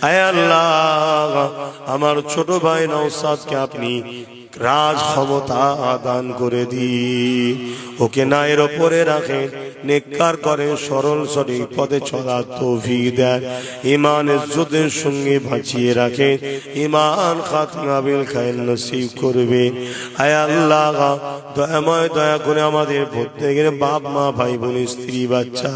আয় আল্লাহ, আমার ছোট ভাই নওশাদকে আপনি রাজ ক্ষমতা দান করে দিন, ওকে নায়ের ওপরে রাখেন, নেককার করেন, সরল সঠিক পথে চলার তৌফিক দেন, ঈমান ইজ্জতের সঙ্গে বাঁচিয়ে রাখেন, ঈমান খাতিমা বিল খায়র নসিব করবে। আয় আল্লাহ, দয়াময় দয়া করে আমাদের প্রত্যেকের বাপ মা ভাই বোন স্ত্রী বাচ্চা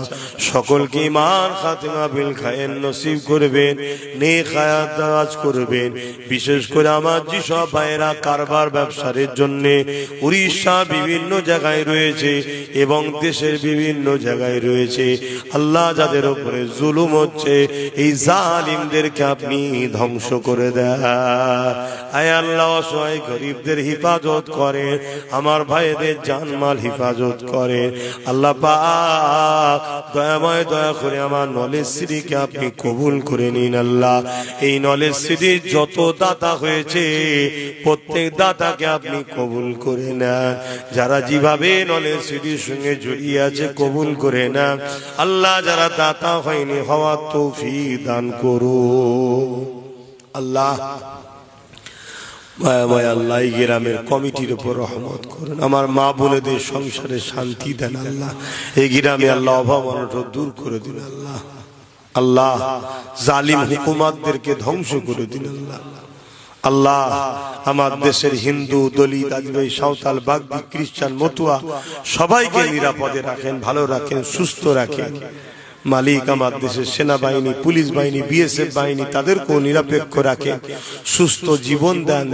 সকলকে ঈমান খাতিমা বিল খায়র নসিব করবেন, নেক হায়াত দারাজ করবেন। বিশেষ করে আমার যেসব ভাইয়েরা কারবার ব্যবসার জন্য উড়িষ্যা বিভিন্ন জায়গায় রয়েছে এবং দেশের বিভিন্ন জায়গায় রয়েছে, আল্লাহ যাদের উপরে জুলুম হচ্ছে এই জালিমদেরকে আপনি ধ্বংস করে দেন। আয় আল্লাহ, অসহায় গরিবদের হিফাজত করে, আমার ভাইদের জানমাল হিফাজত করে। আল্লাহ পাক দয়াময় দয়া করে আমার নলেজ সিটিকে আপনি কবুল করে নিন। আল্লাহ, এই নলেজ সিটির যত দাতা হয়েছে প্রত্যেক দাতাকে আপনি কবুল করে নেন, যারা যেভাবে নলেজ সিটির সঙ্গে জড়িয়ে আছে কবুল করে নেন। আল্লাহ, যারা দাতা হয়নি হওয়ার তৌফিক দান করো। আল্লাহ মায়াময় আল্লাহ, এই গ্রামের কমিটির উপর রহমত করুন, আমার মা বোনেদের সংসারে শান্তি দেন। আল্লাহ, এই গ্রামে আল্লাহ অভাব অনটন দূর করে দিন। আল্লাহ আল্লাহ জালিম হুকুমাতদেরকে ধ্বংস করে দিন। আল্লাহ আল্লাহ আমার দেশের হিন্দু, দলিত, আদিবাসী, সাঁওতাল, বাগদি, খ্রিস্টান, মতুয়া সবাইকে নিরাপদে রাখেন, ভালো রাখেন, সুস্থ রাখেন। মালিক আমার দেশের সেনাবাহিনী, পুলিশ বাহিনী, বিএসএফ বাহিনী তাদেরকেও নিরপেক্ষ রাখেন, সুস্থ জীবন দেন,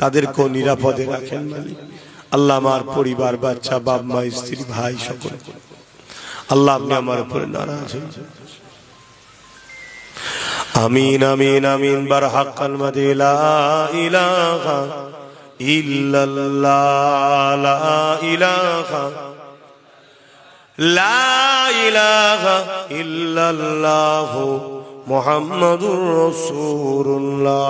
তাদেরকেও নিরাপদে রাখেন। মালিক আল্লাহ আমার পরিবার, বাচ্চা, বাপ মা, স্ত্রী, ভাই সকল আল্লাহ আপনি আমার উপরে নারাজ হয়ে যান। আমিন আমিন আমিন বারহাক কালমাতে লা ইলাহা ইল্লাল্লাহ, লা ইলাহা লা ইলাহা ইল্লাল্লাহ মুহাম্মাদুর রাসূলুল্লাহ।